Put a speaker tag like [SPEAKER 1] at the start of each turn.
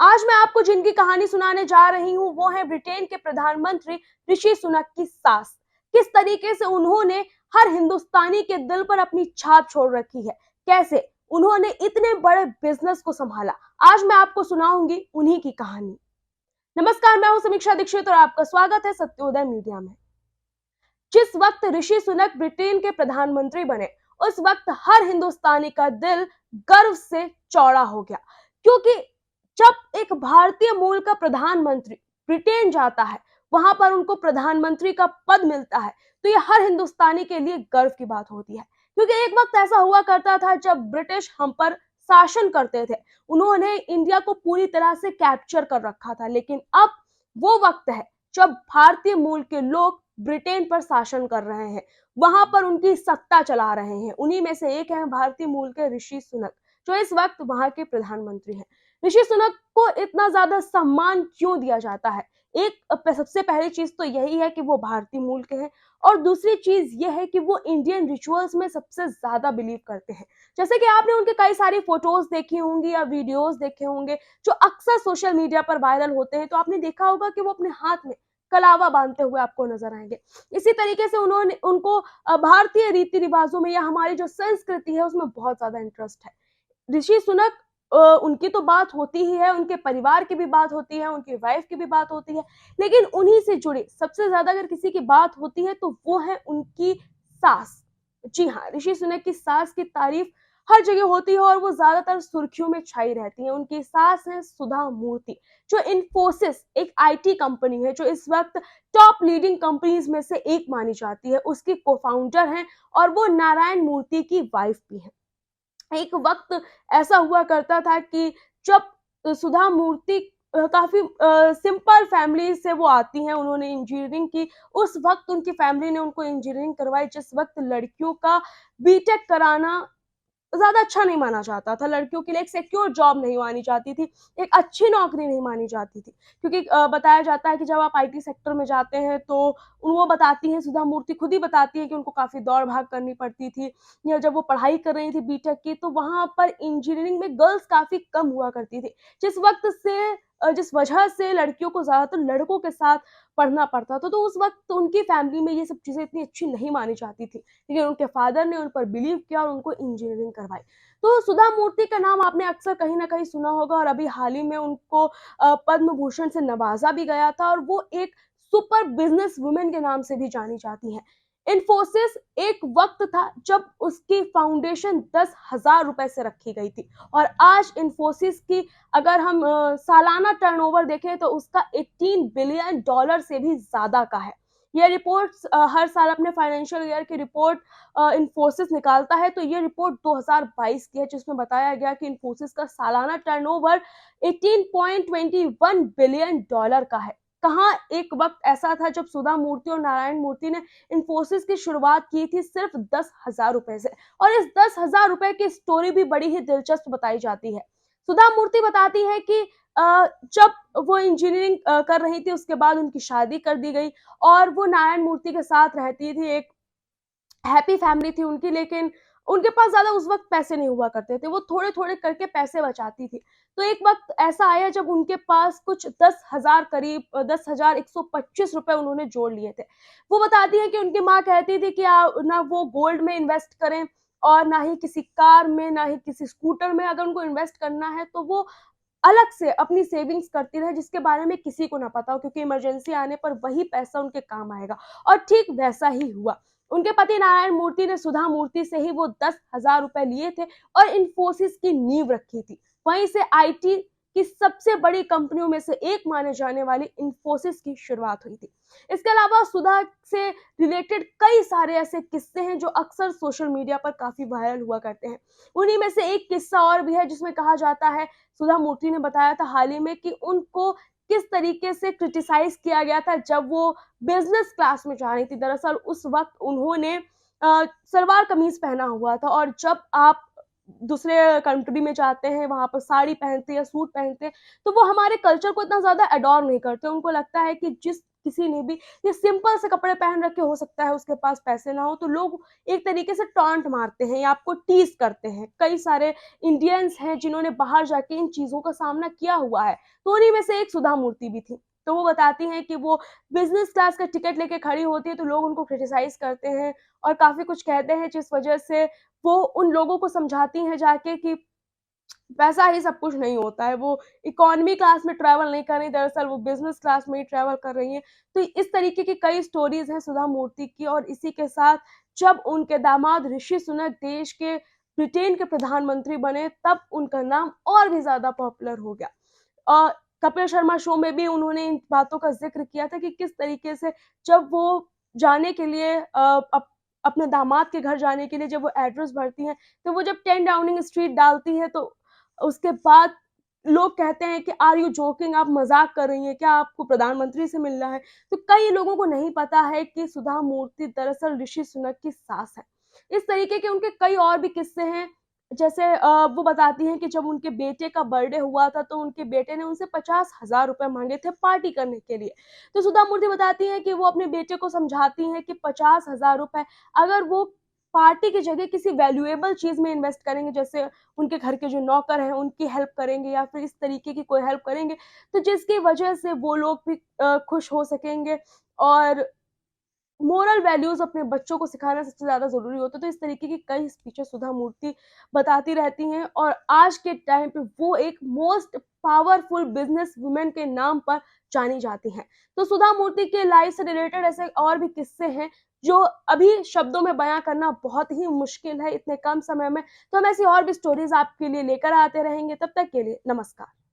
[SPEAKER 1] आज मैं आपको जिनकी कहानी सुनाने जा रही हूँ वो है ब्रिटेन के प्रधानमंत्री ऋषि सुनक की सास। किस तरीके से उन्होंने हर हिंदुस्तानी के दिल पर अपनी छाप छोड़ रखी है, कैसे उन्होंने इतने बड़े बिजनेस को संभाला। आज मैं आपको सुनाऊंगी उन्हीं की कहानी। नमस्कार, मैं हूं समीक्षा दीक्षित और आपका स्वागत है सत्योदय मीडिया में। जिस वक्त ऋषि सुनक ब्रिटेन के प्रधानमंत्री बने उस वक्त हर हिंदुस्तानी का दिल गर्व से चौड़ा हो गया, क्योंकि जब एक भारतीय मूल का प्रधानमंत्री ब्रिटेन जाता है, वहां पर उनको प्रधानमंत्री का पद मिलता है, तो ये हर हिंदुस्तानी के लिए गर्व की बात होती है। क्योंकि एक वक्त ऐसा हुआ करता था जब ब्रिटिश हम पर शासन करते थे, उन्होंने इंडिया को पूरी तरह से कैप्चर कर रखा था। लेकिन अब वो वक्त है जब भारतीय मूल के लोग ब्रिटेन पर शासन कर रहे हैं, वहां पर उनकी सत्ता चला रहे हैं। उन्हीं में से एक है भारतीय मूल के ऋषि सुनक, जो इस वक्त वहां के प्रधानमंत्री हैं। ऋषि सुनक को इतना ज्यादा सम्मान क्यों दिया जाता है? एक सबसे पहली चीज तो यही है कि वो भारतीय मूल के हैं, और दूसरी चीज ये है कि वो इंडियन रिचुअल्स में सबसे ज्यादा बिलीव करते हैं। जैसे कि आपने उनके कई सारी फोटोज देखी होंगी या वीडियोस देखे होंगे जो अक्सर सोशल मीडिया पर वायरल होते हैं, तो आपने देखा होगा कि वो अपने हाथ में कलावा बांधते हुए आपको नजर आएंगे। इसी तरीके से उन्होंने उनको भारतीय रीति रिवाजों में या हमारी जो संस्कृति है उसमें बहुत ज्यादा इंटरेस्ट है। ऋषि सुनक, उनकी तो बात होती ही है, उनके परिवार की भी बात होती है, उनकी वाइफ की भी बात होती है, लेकिन उन्हीं से जुड़े सबसे ज्यादा अगर किसी की बात होती है तो वो है उनकी सास। जी हाँ, ऋषि सुनक की सास की तारीफ हर जगह होती है और वो ज्यादातर सुर्खियों में छाई रहती है। उनकी सास है सुधा मूर्ति, जो इन्फोसिस एक आईटी कंपनी है जो इस वक्त टॉप लीडिंग कंपनीज में से एक मानी जाती है, उसकी को फाउंडर हैं, और वो नारायण मूर्ति की वाइफ भी है। एक वक्त ऐसा हुआ करता था कि जब सुधा मूर्ति काफी सिंपल फैमिली से वो आती हैं, उन्होंने इंजीनियरिंग की। उस वक्त उनकी फैमिली ने उनको इंजीनियरिंग करवाई जिस वक्त लड़कियों का बीटेक कराना ज्यादा अच्छा नहीं माना जाता था। लड़कियों के लिए एक सिक्योर जॉब नहीं मानी जाती थी, एक अच्छी नौकरी नहीं मानी जाती थी। क्योंकि बताया जाता है कि जब आप आईटी सेक्टर में जाते हैं तो वो बताती हैं, सुधा मूर्ति खुद ही बताती है कि उनको काफी दौड़ भाग करनी पड़ती थी। या जब वो पढ़ाई कर रही थी बीटेक की, तो वहां पर इंजीनियरिंग में गर्ल्स काफी कम हुआ करती थी, जिस वजह से लड़कियों को ज्यादातर लड़कों के साथ पढ़ना पड़ता था। तो उस वक्त उनकी फैमिली में ये सब चीजें इतनी अच्छी नहीं मानी जाती थी, लेकिन उनके फादर ने उन पर बिलीव किया और उनको इंजीनियरिंग करवाई। तो सुधा मूर्ति का नाम आपने अक्सर कहीं ना कहीं सुना होगा, और अभी हाल ही में उनको पद्म भूषण से नवाजा भी गया था, और वो एक सुपर बिजनेस वुमेन के नाम से भी जानी जाती हैं। इन्फोसिस एक वक्त था जब उसकी फाउंडेशन 10,000 रुपए से रखी गई थी, और आज इन्फोसिस की अगर हम सालाना टर्नओवर देखें तो उसका $18 बिलियन से भी ज्यादा का है। ये रिपोर्ट्स हर साल अपने फाइनेंशियल ईयर की रिपोर्ट इन्फोसिस निकालता है, तो ये रिपोर्ट 2022 की है जिसमें बताया गया कि इन्फोसिस का सालाना टर्नओवर $18.21 बिलियन का है। कहाँ एक वक्त ऐसा था जब सुधा मूर्ति और नारायण मूर्ति ने इन्फोसिस की शुरुआत की थी सिर्फ 10,000 रुपए से, और इस 10,000 रुपए की स्टोरी भी बड़ी ही दिलचस्प बताई जाती है। सुधा मूर्ति बताती है कि जब वो इंजीनियरिंग कर रही थी उसके बाद उनकी शादी कर दी गई, और वो नारायण मूर्ति के साथ रहती थी। एक हैप्पी फैमिली थी उनकी, लेकिन उनके पास ज्यादा उस वक्त पैसे नहीं हुआ करते थे, वो थोड़े थोड़े करके पैसे बचाती थी। तो एक वक्त ऐसा आया जब उनके पास कुछ 10,000 करीब 10,125 रुपए उन्होंने जोड़ लिए थे। वो बताती है कि उनकी माँ कहती थी कि ना वो गोल्ड में इन्वेस्ट करें, और ना ही किसी कार में, ना ही किसी स्कूटर में। अगर उनको इन्वेस्ट करना है तो वो अलग से अपनी सेविंग्स करती रहे, जिसके बारे में किसी को ना पता हो, क्योंकि इमरजेंसी आने पर वही पैसा उनके काम आएगा। और ठीक वैसा ही हुआ। उनके पति नारायण मूर्ति ने सुधा मूर्ति से ही वो 10,000 रुपए लिए थे और इन्फोसिस की नींव रखी थी। वहीं से आईटी की सबसे बड़ी कंपनियों में से एक माने जाने वाली इन्फोसिस की शुरुआत हुई थी। इसके अलावा सुधा से रिलेटेड कई सारे ऐसे किस्से हैं जो अक्सर सोशल मीडिया पर काफी वायरल हुआ करते हैं। उन्हीं में से एक किस्सा और भी है जिसमें कहा जाता है, सुधा मूर्ति ने बताया था हाल ही में कि उनको किस तरीके से क्रिटिसाइज किया गया था जब वो बिजनेस क्लास में जा रही थी। दरअसल उस वक्त उन्होंने सलवार कमीज पहना हुआ था, और जब आप दूसरे कंट्री में जाते हैं, वहां पर साड़ी पहनते हैं या सूट पहनते हैं, तो वो हमारे कल्चर को इतना ज्यादा अडॉर नहीं करते। उनको लगता है कि जिस किसी ने भी ये सिंपल से कपड़े पहन रखे, हो सकता है उसके पास पैसे ना हो, तो लोग एक तरीके से टॉन्ट मारते हैं या आपको टीज़ करते हैं। कई सारे इंडियंस हैं जिन्होंने बाहर जाके इन चीज़ों का सामना किया हुआ है, तो उन्हीं में से एक सुधा मूर्ति भी थी। तो वो बताती हैं कि वो बिज़नेस क्लास का टिकट लेके खड़ी होती है, तो लोग उनको क्रिटिसाइज़ करते हैं और काफ़ी कुछ कहते हैं, जिस वजह से वो उन लोगों को समझाती हैं जाके कि पैसा ही सब कुछ नहीं होता है। वो इकोनॉमी क्लास में ट्रैवल नहीं कर रही, दरअसल वो बिज़नेस क्लास में ही ट्रैवल कर रही हैं। तो इस तरीके की कई स्टोरीज़ हैं सुधा मूर्ति की, और इसी के साथ जब उनके दामाद ऋषि सुनक देश के ब्रिटेन के प्रधानमंत्री बने, तब उनका नाम और भी ज़्यादा पॉपुलर हो गया। अ, कपिल शर्मा शो में भी उन्होंने इन बातों का ज़िक्र किया था कि किस तरीके से जब वो जाने के लिए अपने दामाद के घर जाने के लिए जब वो एड्रेस भरती हैं, तो वो जब 10 डाउनिंग स्ट्रीट डालती हैं, तो उसके बाद लोग कहते हैं कि आर यू जोकिंग, आप मज़ाक कर रही हैं क्या? आपको प्रधानमंत्री से मिलना है? तो कई लोगों को नहीं पता है कि सुधा मूर्ति दरअसल ऋषि सुनक की सास है। इस तरीके के उनके कई और भी किस्से हैं, जैसे वो बताती हैं कि जब उनके बेटे का बर्थडे हुआ था, तो उनके बेटे ने उनसे 50,000 रुपए माँगे थे पार्टी करने के लिए। तो सुधा मूर्ति बताती हैं कि वो अपने बेटे को समझाती हैं कि 50,000 रुपए अगर वो पार्टी की जगह किसी वैल्यूएबल चीज़ में इन्वेस्ट करेंगे, जैसे उनके घर के जो नौकर हैं, उनकी हेल्प करेंगे या फिर इस तरीके की कोई हेल्प करेंगे, तो जिसकी वजह से वो लोग भी खुश हो सकेंगे, और मोरल वैल्यूज़ अपने बच्चों को सिखाना सबसे ज़्यादा ज़रूरी होता है। तो इस तरीके की कई स्पीचेस सुधा मूर्ति बताती रहती हैं, और आज के टाइम पे वो एक मोस्ट पावरफुल बिज़नेस वुमन के नाम पर जानी जाती हैं। तो सुधा मूर्ति के लाइफ़ से रिलेटेड ऐसे और भी किस्से हैं, जो अभी शब्दों में बयाँ करना बहुत ही मुश्किल है इतने कम समय में। तो हम ऐसी और भी स्टोरीज़ आपके लिए लेकर आते रहेंगे। तब तक के लिए नमस्कार।